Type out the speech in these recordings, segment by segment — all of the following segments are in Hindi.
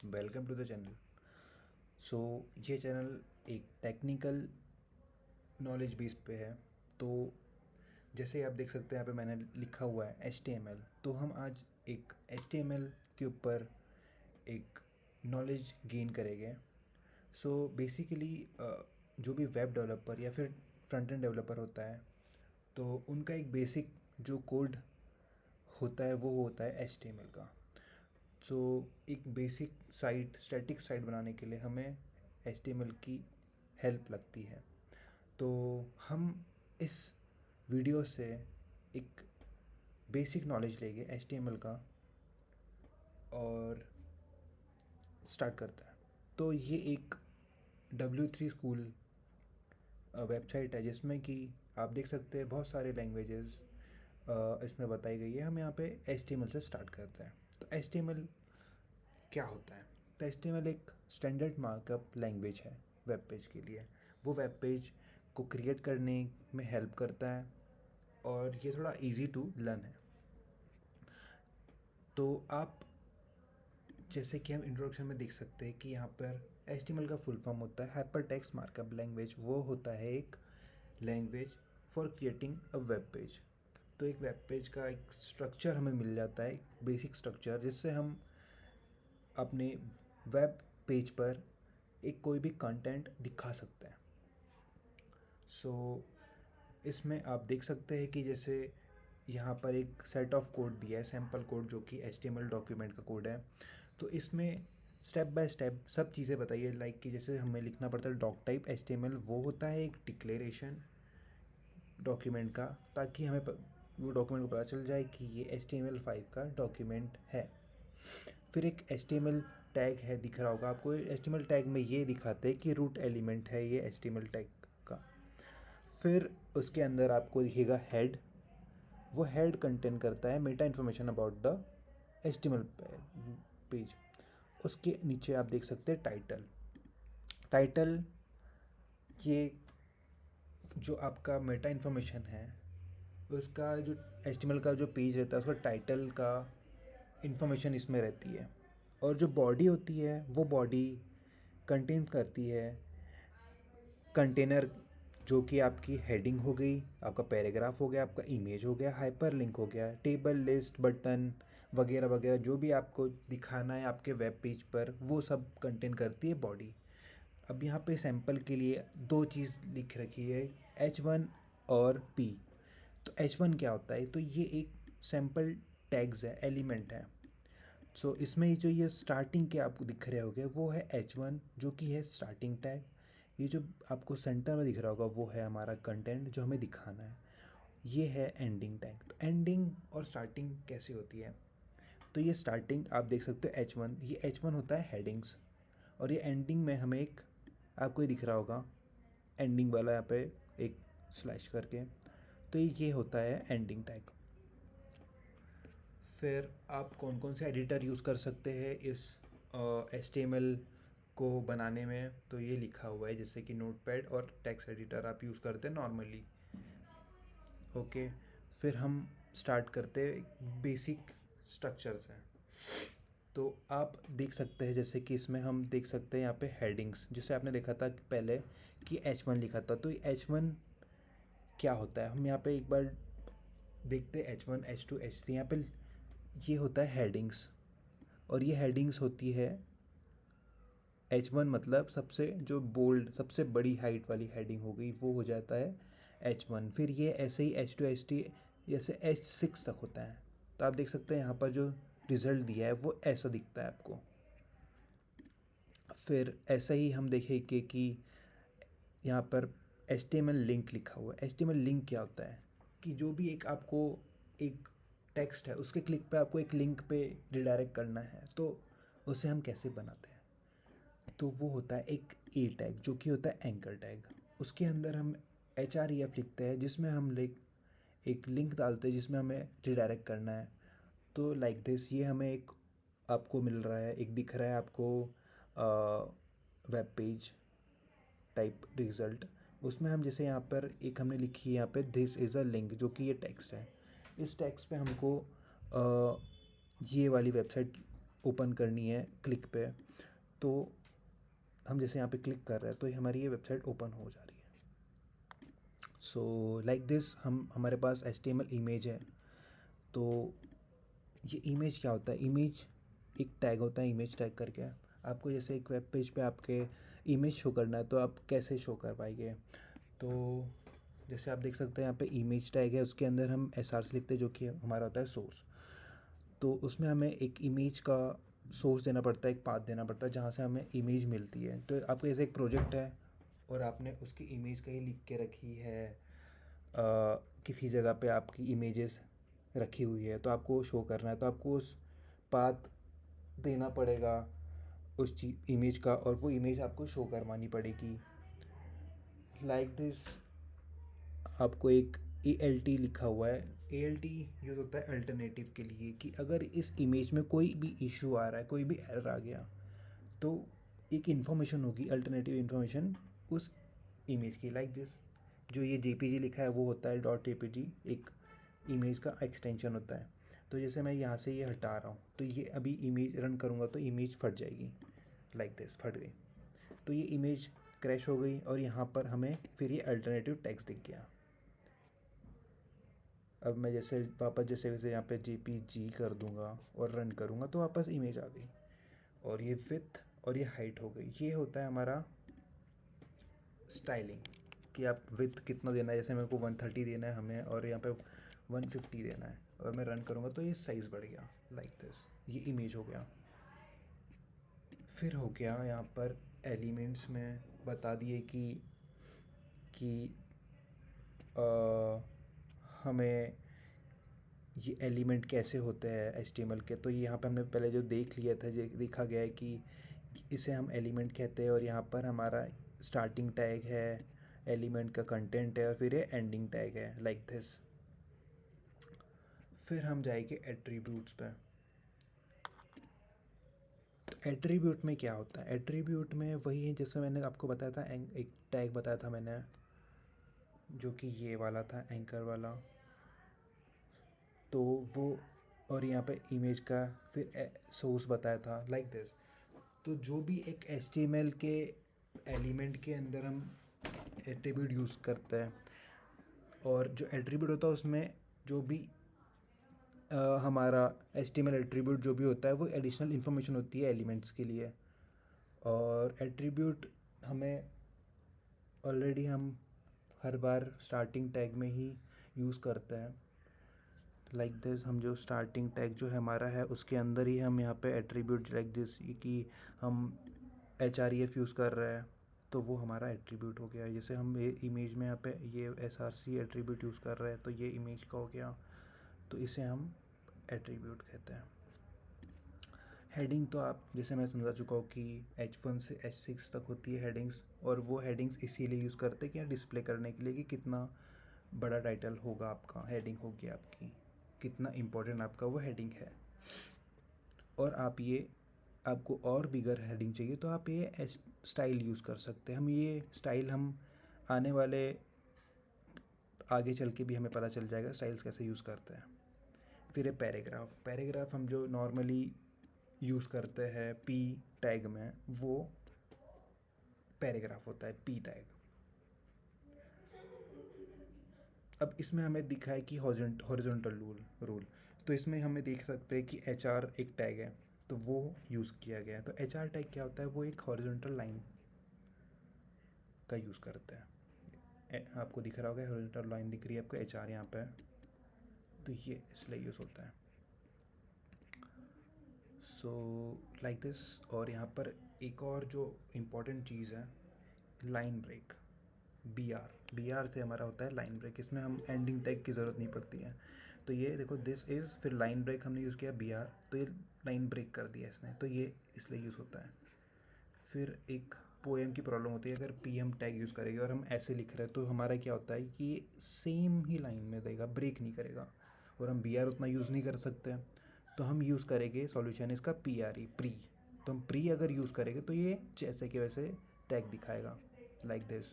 Welcome to the channel. So ये चैनल एक टेक्निकल नॉलेज बेस पे है। तो जैसे आप देख सकते हैं यहाँ पे मैंने लिखा हुआ है HTML। तो हम आज एक HTML के ऊपर एक नॉलेज गेन करेंगे। सो बेसिकली जो भी वेब डेवलपर या फिर फ्रंट एंड डेवलपर होता है, तो उनका एक बेसिक जो कोड होता है वो होता है HTML का। सो एक बेसिक साइट, स्टैटिक साइट बनाने के लिए हमें HTML की हेल्प लगती है। तो हम इस वीडियो से एक बेसिक नॉलेज लेंगे HTML का और स्टार्ट करता है। तो ये एक W3 स्कूल वेबसाइट है जिसमें कि आप देख सकते हैं बहुत सारे लैंग्वेजेस इसमें बताई गई है। हम यहाँ पे HTML से स्टार्ट करते हैं। तो HTML क्या होता है? तो HTML एक स्टैंडर्ड मार्कअप लैंग्वेज है वेब पेज के लिए। वो वेब पेज को क्रिएट करने में हेल्प करता है और ये थोड़ा इजी टू लर्न है। तो आप जैसे कि हम इंट्रोडक्शन में देख सकते हैं कि यहाँ पर HTML का फुल फॉर्म होता है हाइपर टेक्स्ट मार्कअप लैंग्वेज। वो होता है एक language for creating a web page. तो एक वेब पेज का एक स्ट्रक्चर हमें मिल जाता है, एक बेसिक स्ट्रक्चर, जिससे हम अपने वेब पेज पर एक कोई भी कंटेंट दिखा सकते हैं। सो इसमें आप देख सकते हैं कि जैसे यहाँ पर एक सेट ऑफ कोड दिया है, सैम्पल कोड, जो कि HTML डॉक्यूमेंट का कोड है। तो इसमें स्टेप बाय स्टेप सब चीज़ें बताइए, लाइक कि जैसे हमें लिखना पड़ता है डॉक टाइप HTML। वो होता है एक डिक्लेरेशन डॉक्यूमेंट का, ताकि हमें वो डॉक्यूमेंट को पता चल जाए कि ये HTML5 का डॉक्यूमेंट है। फिर एक HTML टैग है, दिख रहा होगा आपको। HTML टैग में ये दिखाते हैं कि रूट एलिमेंट है ये HTML टैग का। फिर उसके अंदर आपको दिखेगा हेड। वो हेड कंटेन करता है Meta information about the HTML page. उसके नीचे आप देख सकते हैं टाइटल। टाइटल ये जो आपका मेटा इन्फॉर्मेशन है, उसका जो HTML का जो पेज रहता है उसका टाइटल का इन्फॉर्मेशन इसमें रहती है। और जो बॉडी होती है वो बॉडी कंटेन करती है कंटेनर, जो कि आपकी हेडिंग हो गई, आपका पैराग्राफ हो गया, आपका इमेज हो गया, हाइपरलिंक हो गया, टेबल, लिस्ट, बटन वगैरह वगैरह, जो भी आपको दिखाना है आपके वेब पेज पर, वो सब कंटेन करती है बॉडी। अब यहाँ पे सैंपल के लिए दो चीज़ लिख रखी है, H1 और P। तो H1 क्या होता है? तो ये एक सैंपल टैग्स है, एलिमेंट है। सो इसमें जो ये स्टार्टिंग के आपको दिख रहे होंगे वो है H1, जो कि है स्टार्टिंग टैग। ये जो आपको सेंटर में दिख रहा होगा वो है हमारा कंटेंट जो हमें दिखाना है। ये है एंडिंग टैग। तो एंडिंग और स्टार्टिंग कैसे होती है? तो ये स्टार्टिंग आप देख सकते हो H1, ये H1 होता है हेडिंग्स। और ये एंडिंग में हमें एक, आपको ये दिख रहा होगा एंडिंग वाला यहाँ पे एक स्लैश करके, तो ये होता है एंडिंग टैग। फिर आप कौन कौन से एडिटर यूज़ कर सकते हैं इस HTML को बनाने में? तो ये लिखा हुआ है, जैसे कि नोटपैड और टेक्स्ट एडिटर आप यूज़ करते हैं नॉर्मली। ओके, फिर हम स्टार्ट करते बेसिक स्ट्रक्चर से। तो आप देख सकते हैं जैसे कि इसमें हम देख सकते हैं यहाँ पे हेडिंग्स, जैसे आपने देखा था पहले कि H1 लिखा था। तो H1 क्या होता है? हम यहाँ पे एक बार देखते हैं H1, H2, H3। यहाँ पे ये होता है हेडिंग्स, और ये हेडिंग्स होती है H1, मतलब सबसे जो बोल्ड, सबसे बड़ी हाइट वाली हेडिंग हो गई, वो हो जाता है H1। फिर ये ऐसे ही H2, H3, जैसे H6 तक होता है। तो आप देख सकते हैं यहाँ पर जो रिज़ल्ट दिया है वो ऐसा दिखता है आपको। फिर ऐसा ही हम देखेंगे कि यहाँ पर HTML लिंक लिखा हुआ है। HTML लिंक क्या होता है? कि जो भी एक आपको एक टेक्स्ट है, उसके क्लिक पे आपको एक लिंक पे रिडायरेक्ट करना है, तो उसे हम कैसे बनाते हैं? तो वो होता है एक ए टैग, जो कि होता है एंकर टैग। उसके अंदर हम HREF लिखते हैं, जिसमें हम एक लिंक डालते हैं जिसमें हमें रिडायरेक्ट करना है। तो लाइक दिस, ये हमें एक आपको मिल रहा है, एक दिख रहा है आपको वेब पेज टाइप रिजल्ट। उसमें हम जैसे यहाँ पर एक हमने लिखी है यहाँ पे दिस इज़ अ लिंक, जो कि ये टेक्स्ट है। इस टेक्स्ट पे हमको ये वाली वेबसाइट ओपन करनी है क्लिक पे, तो हम जैसे यहाँ पे क्लिक कर रहे हैं तो हमारी ये वेबसाइट ओपन हो जा रही है। सो लाइक दिस हमारे पास HTML इमेज है। तो ये इमेज क्या होता है? इमेज एक टैग होता है, इमेज टैग करके। आपको जैसे एक वेब पेज पे आपके इमेज शो करना है तो आप कैसे शो कर पाएंगे? तो जैसे आप देख सकते हैं यहाँ पे इमेज टैग है, उसके अंदर हम SRC लिखते हैं जो कि हमारा होता है सोर्स। तो उसमें हमें एक इमेज का सोर्स देना पड़ता है, एक पाथ देना पड़ता है जहाँ से हमें इमेज मिलती है। तो आपके जैसे एक प्रोजेक्ट है और आपने उसकी इमेज कहीं लिख के रखी है, किसी जगह पे आपकी इमेजेस रखी हुई है तो आपको शो करना है, तो आपको उस पाथ देना पड़ेगा उस चीज इमेज का, और वो इमेज आपको शो करवानी पड़ेगी। लाइक दिस आपको एक ALT लिखा हुआ है। ALT यूज़ होता है अल्टरनेटिव के लिए, कि अगर इस इमेज में कोई भी इशू आ रहा है, कोई भी एरर आ गया, तो एक इन्फॉर्मेशन होगी, अल्टरनेटिव इन्फॉर्मेशन उस इमेज की। लाइक दिस जो ये JPG लिखा है वो होता है .jpg, एक इमेज का एक्सटेंशन होता है। तो जैसे मैं यहाँ से ये हटा रहा हूँ तो ये अभी इमेज रन करूँगा तो इमेज फट जाएगी, लाइक दिस फट गई। तो ये इमेज क्रैश हो गई और यहाँ पर हमें फिर ये अल्टरनेटिव टेक्स्ट दिख गया। अब मैं जैसे वापस जैसे वैसे यहाँ पे JPG कर दूँगा और रन करूँगा तो वापस इमेज आ गई, और ये विड्थ और ये हाइट हो गई। ये होता है हमारा स्टाइलिंग, कि आप विड्थ कितना देना है। जैसे मेरे को 130 देना है हमें और यहाँ पे 150 देना है, और मैं रन करूँगा तो ये साइज़ बढ़ गया, लाइक दिस ये इमेज हो गया। फिर हो गया यहाँ पर एलिमेंट्स में बता दिए कि हमें ये एलिमेंट कैसे होते हैं HTML के। तो यहाँ पे हमने पहले जो देख लिया था, जो देखा गया है कि इसे हम एलिमेंट कहते हैं, और यहाँ पर हमारा स्टार्टिंग टैग है, एलिमेंट का कंटेंट है, और फिर ये एंडिंग टैग है, लाइक दिस। फिर हम जाएंगे एट्रीब्यूट्स पे। तो एट्रीब्यूट में क्या होता है? एट्रीब्यूट में वही है जैसे मैंने आपको बताया था, एक टैग बताया था मैंने, जो कि ये वाला था, एंकर वाला। तो वो, और यहाँ पे इमेज का फिर सोर्स बताया था, लाइक दिस। तो जो भी एक HTML के एलिमेंट के अंदर हम एट्रीब्यूट यूज़ करते हैं, और जो एट्रीब्यूट होता है उसमें जो भी हमारा HTML एट्रीब्यूट जो भी होता है वो एडिशनल इन्फॉर्मेशन होती है एलिमेंट्स के लिए। और एट्रीब्यूट हमें ऑलरेडी हम हर बार स्टार्टिंग टैग में ही यूज़ करते हैं, लाइक दिस। हम जो स्टार्टिंग टैग जो है हमारा है उसके अंदर ही हम यहाँ पे एट्रीब्यूट लाइक दिस, कि हम href यूज़ कर रहे हैं तो वो हमारा एट्रीब्यूट हो गया। जैसे हम ये इमेज में यहाँ पे ये SRC एट्रीब्यूट यूज़ कर रहे हैं तो ये इमेज का हो गया, तो इसे हम एट्रीब्यूट कहते हैं। हेडिंग तो आप जैसे मैं समझा चुका हूँ कि H1 से H6 तक होती है हेडिंग्स, और वो हेडिंग्स इसीलिए यूज़ करते हैं कि डिस्प्ले करने के लिए कि कितना बड़ा टाइटल होगा आपका, हेडिंग होगी आपकी, कितना इम्पोर्टेंट आपका वो हेडिंग है। और आपको और बिगर हेडिंग चाहिए तो आप ये स्टाइल यूज़ कर सकते हैं। हम ये स्टाइल हम आने वाले आगे चल के भी हमें पता चल जाएगा स्टाइल्स कैसे यूज़ करते हैं। फिर है पैराग्राफ हम जो नॉर्मली यूज़ करते हैं P टैग में, वो पैराग्राफ होता है P टैग। अब इसमें हमें दिखा है कि हॉरिजॉन्टल रूल, तो इसमें हमें देख सकते हैं कि HR एक टैग है तो वो यूज़ किया गया है। तो HR टैग क्या होता है? वो एक हॉरिजॉन्टल लाइन का यूज़ करता है। आपको दिख रहा होगा हॉरिजॉन्टल लाइन दिख रही है आपको, HR यहाँ पे, तो ये इसलिए यूज़ होता है। So like this. और यहाँ पर एक और जो इम्पोर्टेंट चीज़ है, लाइन ब्रेक, BR से हमारा होता है लाइन ब्रेक। इसमें हम एंडिंग टैग की ज़रूरत नहीं पड़ती है। तो ये देखो दिस इज़, फिर लाइन ब्रेक हमने यूज़ किया BR, तो ये लाइन ब्रेक कर दिया इसने, तो ये इसलिए यूज़ होता है। फिर एक पोएम की प्रॉब्लम होती है, अगर P हम टैग यूज़ करेंगे और हम ऐसे लिख रहे हैं तो हमारा क्या होता है कि ये सेम ही लाइन में देगा, ब्रेक नहीं करेगा, और हम BR उतना यूज़ नहीं कर सकते हैं। तो हम यूज़ करेंगे, सॉल्यूशन इसका PRE, प्री। तो हम प्री अगर यूज़ करेंगे तो ये जैसे कि वैसे टैग दिखाएगा, लाइक दिस।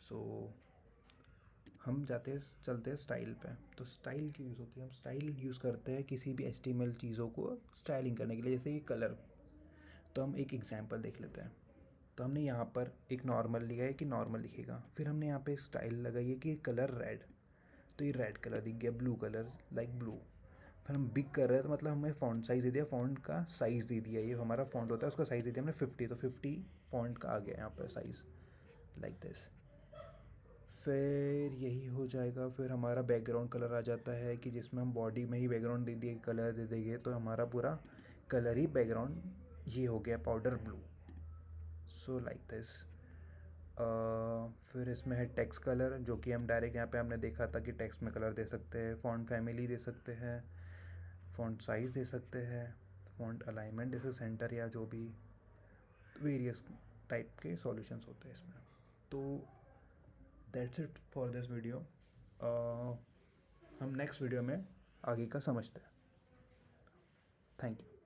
सो हम चलते हैं स्टाइल पे। तो स्टाइल की यूज़ होती है, हम स्टाइल यूज़ करते हैं किसी भी HTML चीज़ों को स्टाइलिंग करने के लिए, जैसे कि कलर। तो हम एक एग्जांपल देख लेते हैं। तो हमने यहाँ पर एक नॉर्मल लिया है कि नॉर्मल दिखेगा, फिर हमने यहाँ पे एक स्टाइल लगाई है कि कलर रेड, तो ये रेड कलर दिख गया, ब्लू कलर लाइक ब्लू। फिर हम बिग कर रहे हैं तो मतलब हमें फ़ॉन्ट साइज़ दे दिया, फ़ॉन्ट का साइज़ दे दिया, ये हमारा फ़ॉन्ट होता है उसका साइज़ दे दिया हमने 50, तो 50 फ़ॉन्ट का आ गया यहाँ पर साइज़ लाइक दिस। फिर यही हो जाएगा, फिर हमारा बैकग्राउंड कलर आ जाता है कि जिसमें हम बॉडी में ही बैकग्राउंड दे दिए, कलर दे देंगे तो हमारा पूरा कलर ही बैकग्राउंड ये हो गया powder blue. So like this. फिर इसमें है टेक्स्ट कलर, जो कि हम डायरेक्ट यहाँ पे हमने देखा था कि टेक्स्ट में कलर दे सकते हैं, फ़ॉन्ट फैमिली दे सकते हैं, फ़ॉन्ट साइज़ दे सकते हैं, फ़ॉन्ट अलाइनमेंट जैसे सेंटर या जो भी वेरियस टाइप के सॉल्यूशंस होते हैं इसमें। तो that's it for this video. हम नेक्स्ट वीडियो में आगे का समझते हैं। Thank you.